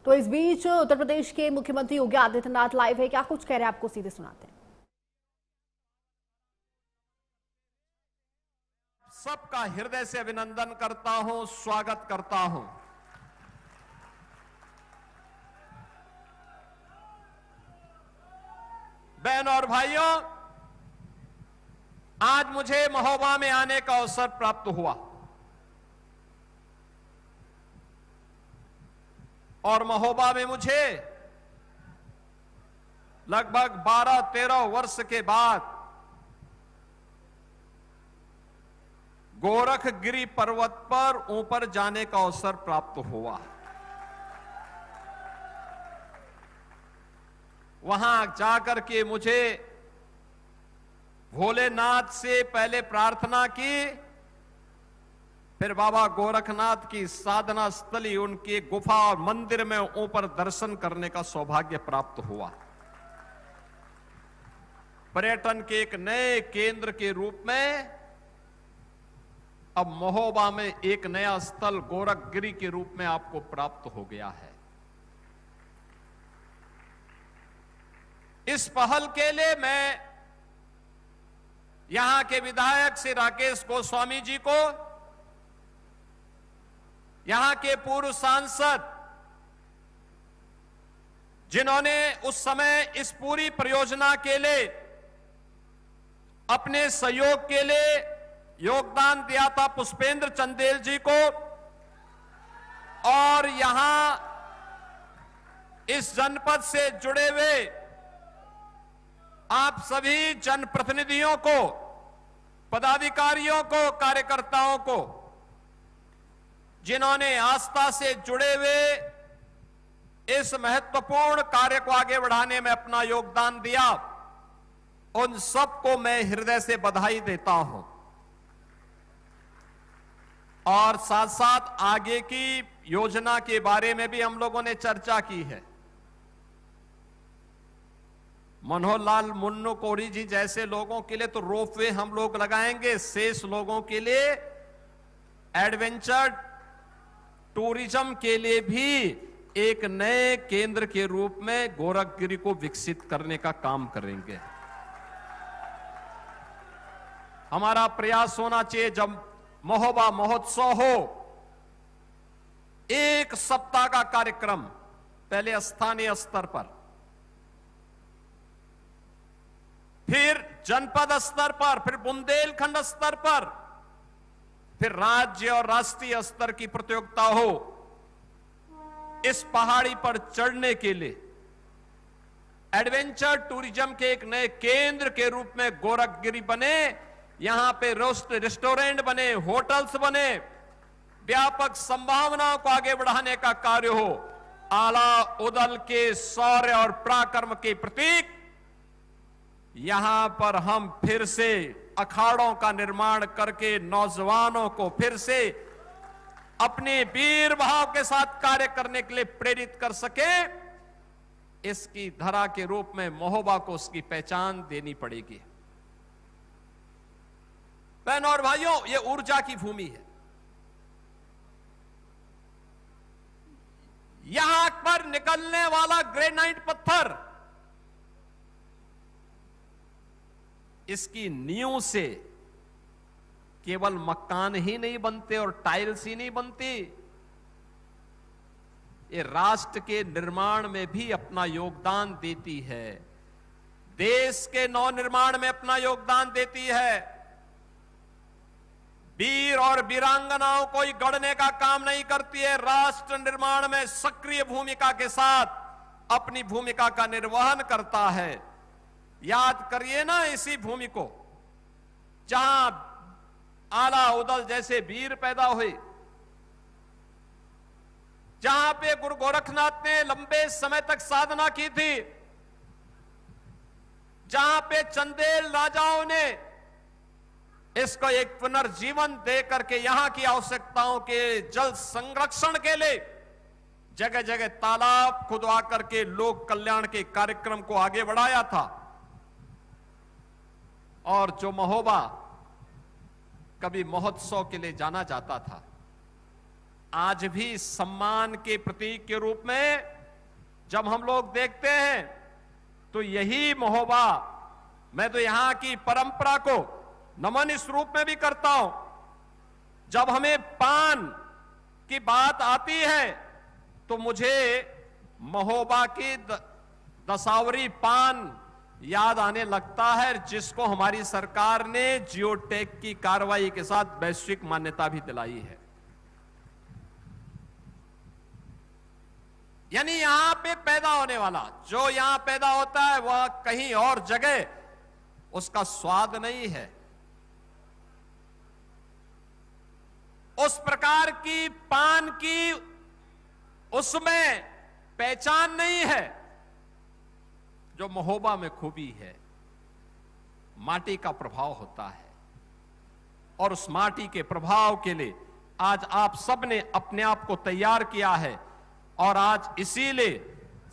तो इस बीच उत्तर प्रदेश के मुख्यमंत्री योगी आदित्यनाथ लाइव है, क्या कुछ कह रहे हैं आपको सीधे सुनाते हैं। सबका हृदय से अभिनंदन करता हूं, स्वागत करता हूं। बहनों और भाइयों, आज मुझे महोबा में आने का अवसर प्राप्त हुआ और महोबा में मुझे लगभग 12-13 वर्ष के बाद गोरखगिरी पर्वत पर ऊपर जाने का अवसर प्राप्त हुआ। वहां जाकर के मुझे भोलेनाथ से पहले प्रार्थना की, फिर बाबा गोरखनाथ की साधना स्थली उनके गुफा और मंदिर में ऊपर दर्शन करने का सौभाग्य प्राप्त हुआ। पर्यटन के एक नए केंद्र के रूप में अब महोबा में एक नया स्थल गोरखगिरी के रूप में आपको प्राप्त हो गया है। इस पहल के लिए मैं यहां के विधायक श्री राकेश गोस्वामी जी को, यहां के पूर्व सांसद जिन्होंने उस समय इस पूरी परियोजना के लिए अपने सहयोग के लिए योगदान दिया था, पुष्पेंद्र चंदेल जी को, और यहां इस जनपद से जुड़े हुए आप सभी जनप्रतिनिधियों को, पदाधिकारियों को, कार्यकर्ताओं को, जिन्होंने आस्था से जुड़े हुए इस महत्वपूर्ण कार्य को आगे बढ़ाने में अपना योगदान दिया, उन सबको मैं हृदय से बधाई देता हूं। और साथ साथ आगे की योजना के बारे में भी हम लोगों ने चर्चा की है। मनोहर लाल मुन्नू कोरी जी जैसे लोगों के लिए तो रोपवे हम लोग लगाएंगे, शेष लोगों के लिए एडवेंचर टूरिज्म के लिए भी एक नए केंद्र के रूप में गोरखगिरी को विकसित करने का काम करेंगे। हमारा प्रयास होना चाहिए, जब महोबा महोत्सव हो, एक सप्ताह का कार्यक्रम पहले स्थानीय स्तर पर, फिर जनपद स्तर पर, फिर बुंदेलखंड स्तर पर, फिर राज्य और राष्ट्रीय स्तर की प्रतियोगिता हो। इस पहाड़ी पर चढ़ने के लिए एडवेंचर टूरिज्म के एक नए केंद्र के रूप में गोरखगिरी बने, यहां पे रेस्टोरेंट बने, होटल्स बने, व्यापक संभावनाओं को आगे बढ़ाने का कार्य हो। आला उदल के शौर्य और पराक्रम के प्रतीक यहां पर हम फिर से अखाड़ों का निर्माण करके नौजवानों को फिर से अपने वीर भाव के साथ कार्य करने के लिए प्रेरित कर सके, इसकी धरा के रूप में महोबा को उसकी पहचान देनी पड़ेगी। बहनों और भाइयों, ये ऊर्जा की भूमि है। यहां पर निकलने वाला ग्रेनाइट पत्थर, इसकी नींव से केवल मकान ही नहीं बनते और टाइल्स ही नहीं बनती, ये राष्ट्र के निर्माण में भी अपना योगदान देती है, देश के नवनिर्माण में अपना योगदान देती है। वीर और वीरांगनाओं को ही गढ़ने का काम नहीं करती है, राष्ट्र निर्माण में सक्रिय भूमिका के साथ अपनी भूमिका का निर्वहन करता है। याद करिए ना इसी भूमि को, जहां आला उदल जैसे वीर पैदा हुए, जहां पे गुरु गोरखनाथ ने लंबे समय तक साधना की थी, जहां पे चंदेल राजाओं ने इसको एक पुनर्जीवन दे करके यहां की आवश्यकताओं के जल संरक्षण के लिए जगह जगह तालाब खुदवा करके लोक कल्याण के कार्यक्रम को आगे बढ़ाया था। और जो महोबा कभी महोत्सव के लिए जाना जाता था, आज भी सम्मान के प्रतीक के रूप में जब हम लोग देखते हैं तो यही महोबा, मैं तो यहां की परंपरा को नमन इस रूप में भी करता हूं। जब हमें पान की बात आती है तो मुझे महोबा की दसावरी पान याद आने लगता है, जिसको हमारी सरकार ने जियोटेक की कार्रवाई के साथ वैश्विक मान्यता भी दिलाई है। यानी यहां पे पैदा होने वाला, जो यहां पैदा होता है वह कहीं और जगह उसका स्वाद नहीं है। उस प्रकार की पान की उसमें पहचान नहीं है जो महोबा में खूबी है। माटी का प्रभाव होता है और उस माटी के प्रभाव के लिए आज आप सबने अपने आप को तैयार किया है और आज इसीलिए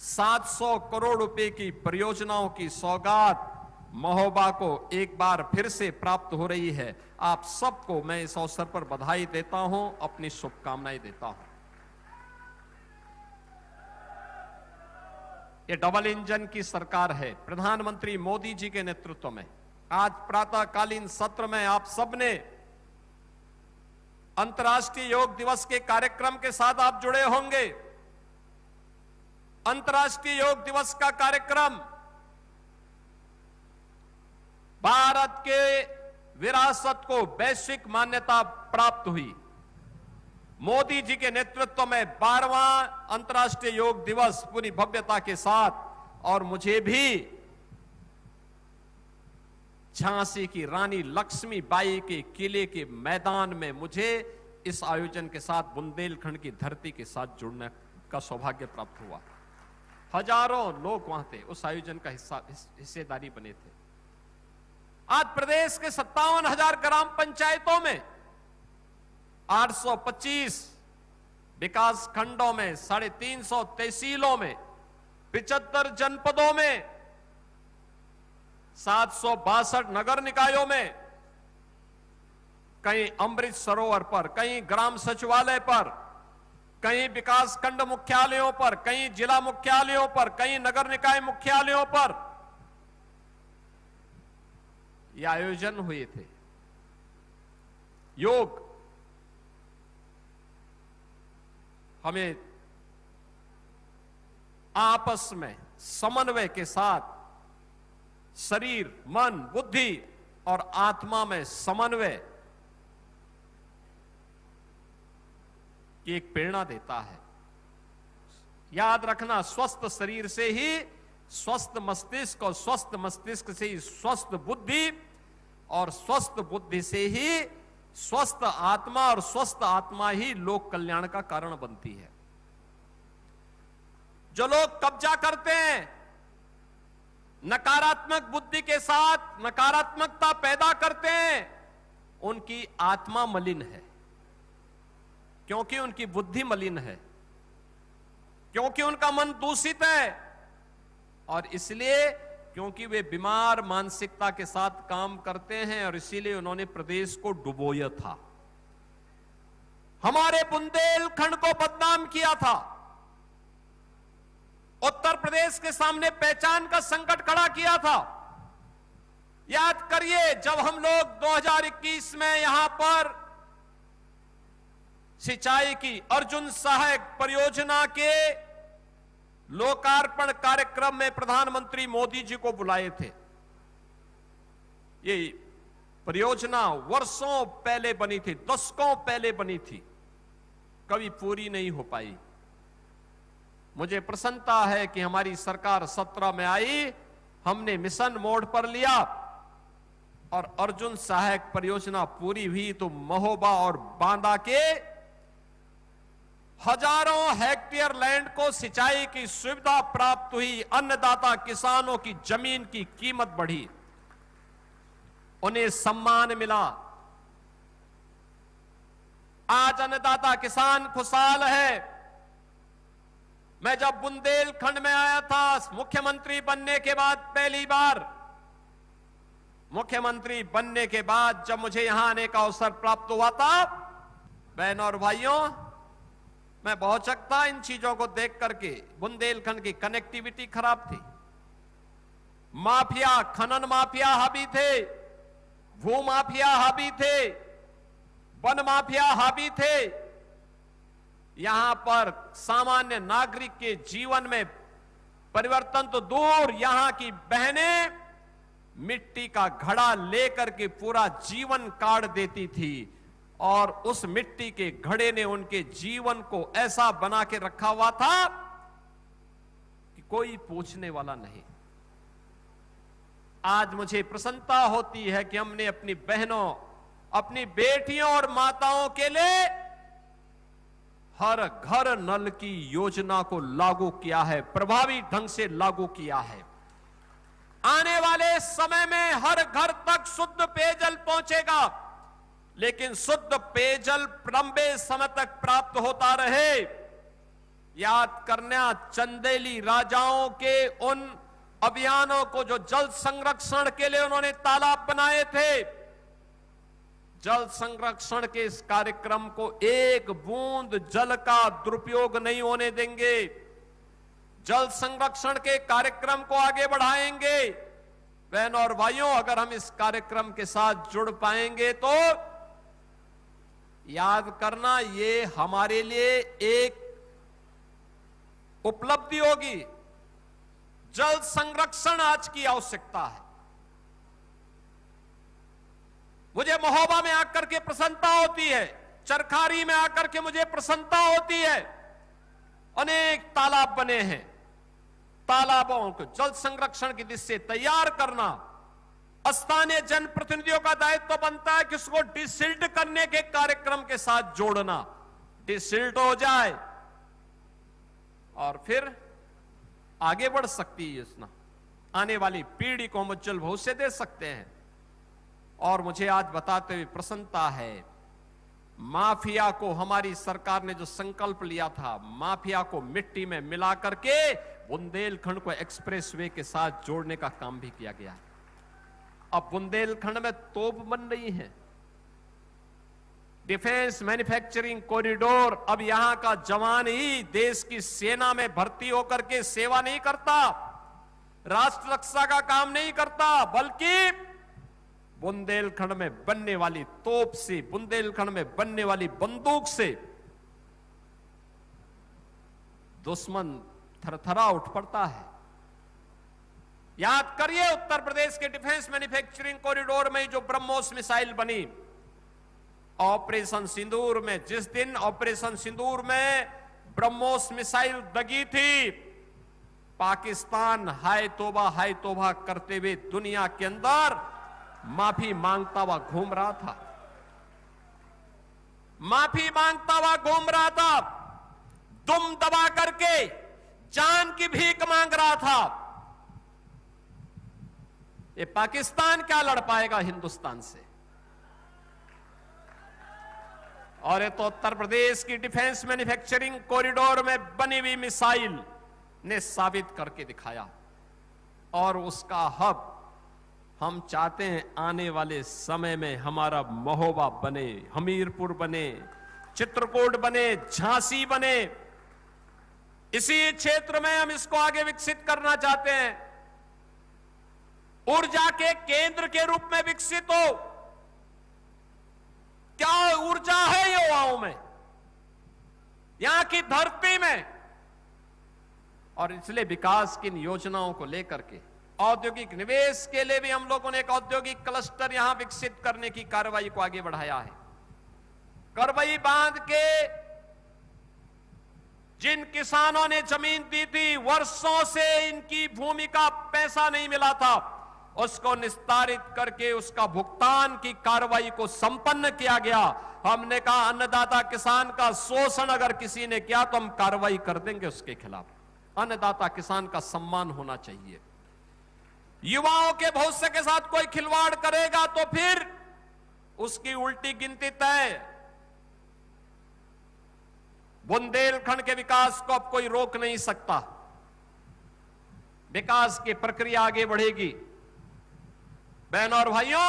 700 करोड़ रुपए की परियोजनाओं की सौगात महोबा को एक बार फिर से प्राप्त हो रही है। आप सबको मैं इस अवसर पर बधाई देता हूं, अपनी शुभकामनाएं देता हूं। ये डबल इंजन की सरकार है प्रधानमंत्री मोदी जी के नेतृत्व में। आज प्रातःकालीन सत्र में आप सबने अंतर्राष्ट्रीय योग दिवस के कार्यक्रम के साथ आप जुड़े होंगे। अंतर्राष्ट्रीय योग दिवस का कार्यक्रम भारत के विरासत को वैश्विक मान्यता प्राप्त हुई। मोदी जी के नेतृत्व में 12वां अंतर्राष्ट्रीय योग दिवस पूरी भव्यता के साथ, और मुझे भी झांसी की रानी लक्ष्मीबाई के किले के मैदान में मुझे इस आयोजन के साथ बुंदेलखंड की धरती के साथ जुड़ने का सौभाग्य प्राप्त हुआ। हजारों लोग वहां थे, उस आयोजन का हिस्सेदारी बने थे। आज प्रदेश के 57,000 ग्राम पंचायतों में 825 विकास खंडों में 350 तहसीलों में 75 जनपदों में 762 नगर निकायों में, कहीं अमृत सरोवर पर, कहीं ग्राम सचिवालय पर, कहीं विकास खंड मुख्यालयों पर, कहीं जिला मुख्यालयों पर, कहीं नगर निकाय मुख्यालयों पर ये आयोजन हुए थे। योग हमें आपस में समन्वय के साथ शरीर, मन, बुद्धि और आत्मा में समन्वय की एक प्रेरणा देता है। याद रखना, स्वस्थ शरीर से ही स्वस्थ मस्तिष्क, और स्वस्थ मस्तिष्क से ही स्वस्थ बुद्धि, और स्वस्थ बुद्धि से ही स्वस्थ आत्मा, और स्वस्थ आत्मा ही लोक कल्याण का कारण बनती है। जो लोग कब्जा करते हैं नकारात्मक बुद्धि के साथ, नकारात्मकता पैदा करते हैं, उनकी आत्मा मलिन है, क्योंकि उनकी बुद्धि मलिन है, क्योंकि उनका मन दूषित है, और इसलिए क्योंकि वे बीमार मानसिकता के साथ काम करते हैं, और इसीलिए उन्होंने प्रदेश को डुबोया था, हमारे बुंदेलखंड को बदनाम किया था, उत्तर प्रदेश के सामने पहचान का संकट खड़ा किया था। याद करिए, जब हम लोग 2021 में यहां पर सिंचाई की अर्जुन सहायक परियोजना के लोकार्पण कार्यक्रम में प्रधानमंत्री मोदी जी को बुलाए थे। ये परियोजना वर्षों पहले बनी थी, दशकों पहले बनी थी, कभी पूरी नहीं हो पाई। मुझे प्रसन्नता है कि हमारी सरकार 17 में आई, हमने मिशन मोड पर लिया और अर्जुन सहायक परियोजना पूरी हुई, तो महोबा और बांदा के हजारों हेक्टेयर लैंड को सिंचाई की सुविधा प्राप्त हुई, अन्नदाता किसानों की जमीन की कीमत बढ़ी, उन्हें सम्मान मिला। आज अन्नदाता किसान खुशहाल है। मैं जब बुंदेलखंड में आया था मुख्यमंत्री बनने के बाद, पहली बार मुख्यमंत्री बनने के बाद जब मुझे यहां आने का अवसर प्राप्त हुआ था, बहनों और भाइयों, मैं बहुत सकता इन चीजों को देख करके। बुंदेलखंड की कनेक्टिविटी खराब थी, माफिया, खनन माफिया हावी थे, भू माफिया हावी थे, वन माफिया हावी थे। यहां पर सामान्य नागरिक के जीवन में परिवर्तन तो दूर, यहां की बहनें मिट्टी का घड़ा लेकर के पूरा जीवन काट देती थी और उस मिट्टी के घड़े ने उनके जीवन को ऐसा बना के रखा हुआ था कि कोई पूछने वाला नहीं। आज मुझे प्रसन्नता होती है कि हमने अपनी बहनों, अपनी बेटियों और माताओं के लिए हर घर नल की योजना को लागू किया है, प्रभावी ढंग से लागू किया है। आने वाले समय में हर घर तक शुद्ध पेयजल पहुंचेगा, लेकिन शुद्ध पेयजल लंबे समय तक प्राप्त होता रहे। याद करना चंदेली राजाओं के उन अभियानों को जो जल संरक्षण के लिए उन्होंने तालाब बनाए थे। जल संरक्षण के इस कार्यक्रम को एक बूंद जल का दुरुपयोग नहीं होने देंगे। जल संरक्षण के कार्यक्रम को आगे बढ़ाएंगे। बहनों और भाइयों, अगर हम इस कार्यक्रम के साथ जुड़ पाएंगे तो याद करना, ये हमारे लिए एक उपलब्धि होगी। जल संरक्षण आज की आवश्यकता है। मुझे महोबा में आकर के प्रसन्नता होती है, चरखारी में आकर के मुझे प्रसन्नता होती है। अनेक तालाब बने हैं, तालाबों को जल संरक्षण की दिशा से तैयार करना स्थानीय जनप्रतिनिधियों का दायित्व बनता है कि उसको डिसिल्ट करने के कार्यक्रम के साथ जोड़ना। डिसिल्ट हो जाए और फिर आगे बढ़ सकती है योजना, आने वाली पीढ़ी को हम उज्जवल भविष्य दे सकते हैं। और मुझे आज बताते हुए प्रसन्नता है, माफिया को हमारी सरकार ने जो संकल्प लिया था, माफिया को मिट्टी में मिला करके बुंदेलखंड को एक्सप्रेसवे के साथ जोड़ने का काम भी किया गया है। अब बुंदेलखंड में तोप बन रही है, डिफेंस मैन्युफैक्चरिंग कॉरिडोर। अब यहां का जवान ही देश की सेना में भर्ती होकर के सेवा नहीं करता, राष्ट्र रक्षा का काम नहीं करता, बल्कि बुंदेलखंड में बनने वाली तोप से, बुंदेलखंड में बनने वाली बंदूक से दुश्मन थरथरा उठ पड़ता है। याद करिए, उत्तर प्रदेश के डिफेंस मैन्युफैक्चरिंग कॉरिडोर में जो ब्रह्मोस मिसाइल बनी, ऑपरेशन सिंदूर में, जिस दिन ऑपरेशन सिंदूर में ब्रह्मोस मिसाइल दगी थी, पाकिस्तान हाय तौबा करते हुए दुनिया के अंदर माफी मांगता हुआ घूम रहा था, माफी मांगता हुआ घूम रहा था, दुम दबा करके जान की भीख मांग रहा था। ये पाकिस्तान क्या लड़ पाएगा हिंदुस्तान से? और ये तो उत्तर प्रदेश की डिफेंस मैन्युफैक्चरिंग कॉरिडोर में बनी हुई मिसाइल ने साबित करके दिखाया। और उसका हब हम चाहते हैं आने वाले समय में हमारा महोबा बने, हमीरपुर बने, चित्रकूट बने, झांसी बने। इसी क्षेत्र में हम इसको आगे विकसित करना चाहते हैं, ऊर्जा के केंद्र के रूप में विकसित हो। क्या ऊर्जा है युवाओं में, यहां की धरती में। और इसलिए विकास की इन योजनाओं को लेकर के औद्योगिक निवेश के लिए भी हम लोगों ने एक औद्योगिक क्लस्टर यहां विकसित करने की कार्रवाई को आगे बढ़ाया है। करवई बांध के जिन किसानों ने जमीन दी थी, वर्षों से इनकी भूमि का पैसा नहीं मिला था, उसको निस्तारित करके उसका भुगतान की कार्रवाई को संपन्न किया गया। हमने कहा अन्नदाता किसान का शोषण अगर किसी ने किया तो हम कार्रवाई कर देंगे उसके खिलाफ। अन्नदाता किसान का सम्मान होना चाहिए। युवाओं के भविष्य के साथ कोई खिलवाड़ करेगा तो फिर उसकी उल्टी गिनती तय। बुंदेलखंड के विकास को अब कोई रोक नहीं सकता। विकास की प्रक्रिया आगे बढ़ेगी। बहनों और भाइयों,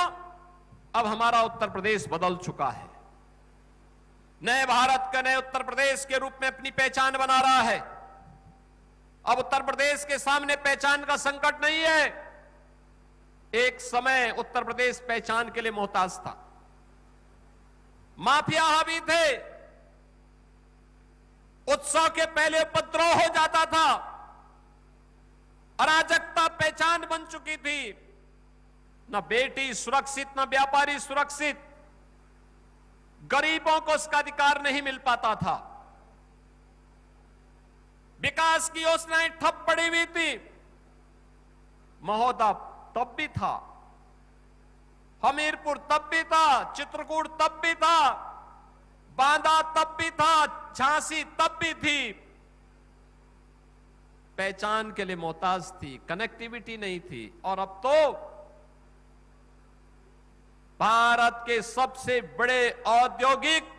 अब हमारा उत्तर प्रदेश बदल चुका है। नए भारत का, नए उत्तर प्रदेश के रूप में अपनी पहचान बना रहा है। अब उत्तर प्रदेश के सामने पहचान का संकट नहीं है। एक समय उत्तर प्रदेश पहचान के लिए मोहताज था। माफिया हावी थे। उत्सव के पहले उपद्रव हो जाता था। अराजकता पहचान बन चुकी थी। न बेटी सुरक्षित, न व्यापारी सुरक्षित। गरीबों को उसका अधिकार नहीं मिल पाता था। विकास की योजनाएं ठप पड़ी हुई थी। महोदा तब भी था, हमीरपुर तब भी था, चित्रकूट तब भी था, बांदा तब भी था, झांसी तब भी थी। पहचान के लिए मोहताज थी, कनेक्टिविटी नहीं थी। और अब तो भारत के सबसे बड़े औद्योगिक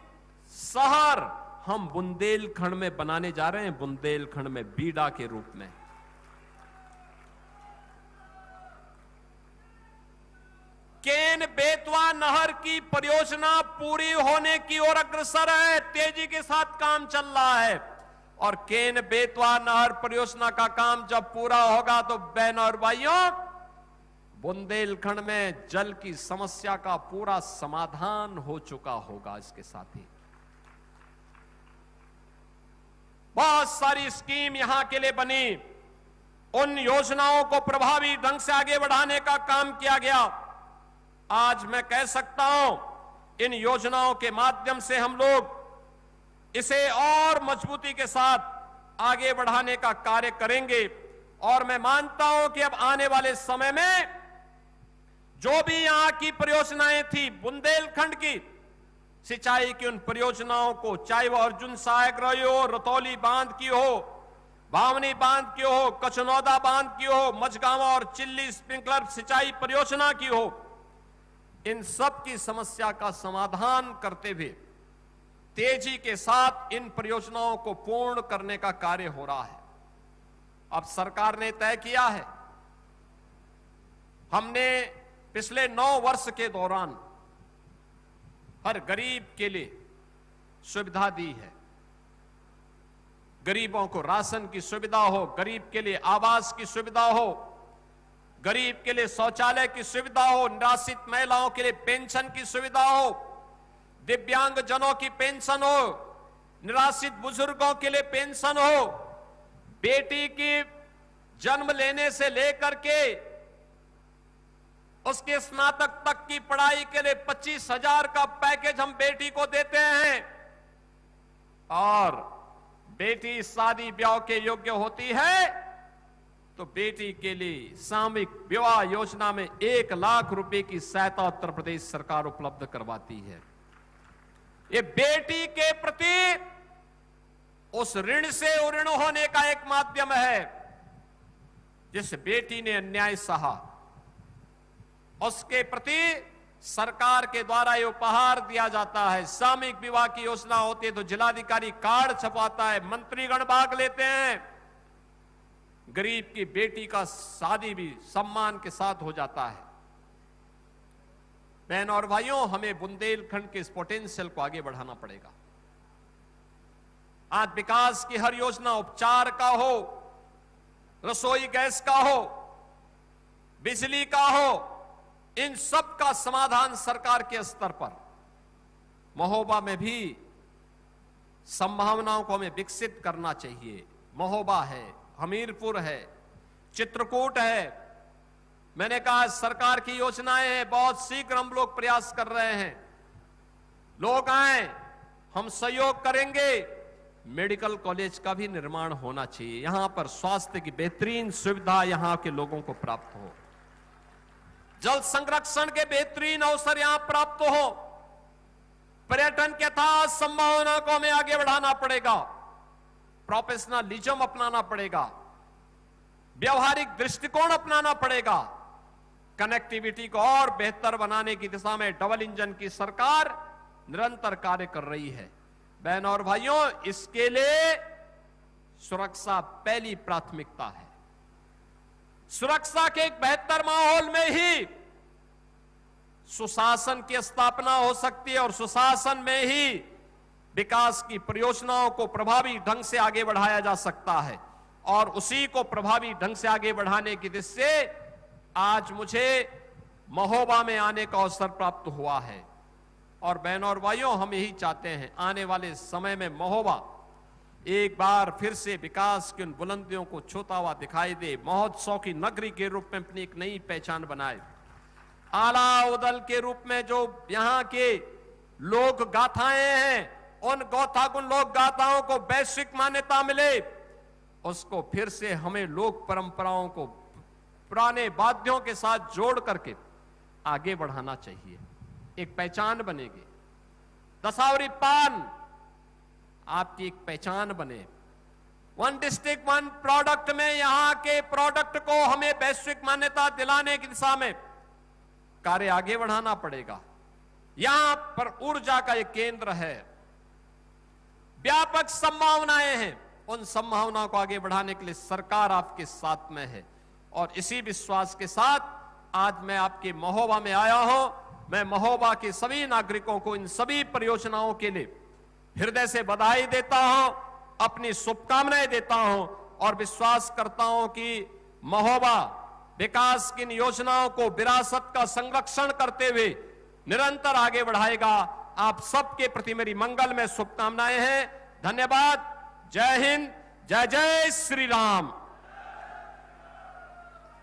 शहर हम बुंदेलखंड में बनाने जा रहे हैं, बुंदेलखंड में बीडा के रूप में। केन बेतवा नहर की परियोजना पूरी होने की ओर अग्रसर है। तेजी के साथ काम चल रहा है। और केन बेतवा नहर परियोजना का काम जब पूरा होगा तो बहनों और भाइयों, बुंदेलखंड में जल की समस्या का पूरा समाधान हो चुका होगा। इसके साथ ही बहुत सारी स्कीम यहां के लिए बनी। उन योजनाओं को प्रभावी ढंग से आगे बढ़ाने का काम किया गया। आज मैं कह सकता हूं, इन योजनाओं के माध्यम से हम लोग इसे और मजबूती के साथ आगे बढ़ाने का कार्य करेंगे। और मैं मानता हूं कि अब आने वाले समय में जो भी यहां की परियोजनाएं थी, बुंदेलखंड की सिंचाई की उन परियोजनाओं को, चाहे वो अर्जुन सहायक रही हो, रतौली बांध की हो, भावनी बांध की हो, कचनौदा बांध की हो, मझगांवा और चिल्ली स्प्रिंकलर सिंचाई परियोजना की हो, इन सब की समस्या का समाधान करते हुए तेजी के साथ इन परियोजनाओं को पूर्ण करने का कार्य हो रहा है। अब सरकार ने तय किया है, हमने पिछले 9 वर्ष के दौरान हर गरीब के लिए सुविधा दी है। गरीबों को राशन की सुविधा हो, गरीब के लिए आवास की सुविधा हो, गरीब के लिए शौचालय की सुविधा हो, निराश्रित महिलाओं के लिए पेंशन की सुविधा हो, दिव्यांग जनों की पेंशन हो, निराश्रित बुजुर्गों के लिए पेंशन हो, बेटी की जन्म लेने से लेकर के उसके स्नातक तक की पढ़ाई के लिए 25,000 का पैकेज हम बेटी को देते हैं। और बेटी शादी ब्याह के योग्य होती है तो बेटी के लिए सामूहिक विवाह योजना में 1 लाख रुपए की सहायता उत्तर प्रदेश सरकार उपलब्ध करवाती है। ये बेटी के प्रति उस ऋण से ऋण होने का एक माध्यम है। जिस बेटी ने अन्याय सहा, उसके प्रति सरकार के द्वारा ये उपहार दिया जाता है। सामूहिक विवाह की योजना होती है तो जिलाधिकारी कार्ड छपाता है, मंत्रीगण भाग लेते हैं। गरीब की बेटी का शादी भी सम्मान के साथ हो जाता है। बहनों और भाइयों, हमें बुंदेलखंड के इस पोटेंशियल को आगे बढ़ाना पड़ेगा। आज विकास की हर योजना, उपचार का हो, रसोई गैस का हो, बिजली का हो, इन सब का समाधान सरकार के स्तर पर, महोबा में भी संभावनाओं को हमें विकसित करना चाहिए। महोबा है, हमीरपुर है, चित्रकूट है। मैंने कहा सरकार की योजनाएं हैं, बहुत शीघ्र हम लोग प्रयास कर रहे हैं। लोग आए, हम सहयोग करेंगे। मेडिकल कॉलेज का भी निर्माण होना चाहिए। यहां पर स्वास्थ्य की बेहतरीन सुविधा यहां के लोगों को प्राप्त हो। जल संरक्षण के बेहतरीन अवसर यहां प्राप्त हो। पर्यटन के यथार्थ संभावना को हमें आगे बढ़ाना पड़ेगा। प्रोफेशनलिज्म अपनाना पड़ेगा, व्यवहारिक दृष्टिकोण अपनाना पड़ेगा। कनेक्टिविटी को और बेहतर बनाने की दिशा में डबल इंजन की सरकार निरंतर कार्य कर रही है। बहनों और भाइयों, इसके लिए सुरक्षा पहली प्राथमिकता है। सुरक्षा के एक बेहतर माहौल में ही सुशासन की स्थापना हो सकती है और सुशासन में ही विकास की परियोजनाओं को प्रभावी ढंग से आगे बढ़ाया जा सकता है। और उसी को प्रभावी ढंग से आगे बढ़ाने की दृष्टि से आज मुझे महोबा में आने का अवसर प्राप्त हुआ है। और बहनों और भाइयों, हम यही चाहते हैं आने वाले समय में महोबा एक बार फिर से विकास की उन बुलंदियों को छूता हुआ दिखाई दे, महोत्सव की नगरी के रूप में अपनी एक नई पहचान बनाए, आला उदल के रूप में जो यहाँ के लोक गाथाएं हैं, उन गौथागुण लोक गाथाओं को वैश्विक मान्यता मिले, उसको फिर से हमें लोक परंपराओं को पुराने वाद्यों के साथ जोड़ करके आगे बढ़ाना चाहिए। एक पहचान बनेगी। दशावरी पान आपकी एक पहचान बने। वन डिस्ट्रिक्ट वन प्रोडक्ट में यहां के प्रोडक्ट को हमें वैश्विक मान्यता दिलाने की दिशा में कार्य आगे बढ़ाना पड़ेगा। यहां पर ऊर्जा का एक केंद्र है, व्यापक संभावनाएं हैं, उन संभावनाओं को आगे बढ़ाने के लिए सरकार आपके साथ में है। और इसी विश्वास के साथ आज मैं आपके महोबा में आया हूं। मैं महोबा के सभी नागरिकों को इन सभी परियोजनाओं के लिए हृदय से बधाई देता हूं, अपनी शुभकामनाएं देता हूं और विश्वास करता हूं कि महोबा विकास की इन योजनाओं को विरासत का संरक्षण करते हुए निरंतर आगे बढ़ाएगा। आप सबके प्रति मेरी मंगल में शुभकामनाएं हैं। धन्यवाद। जय हिंद, जय जय श्री राम।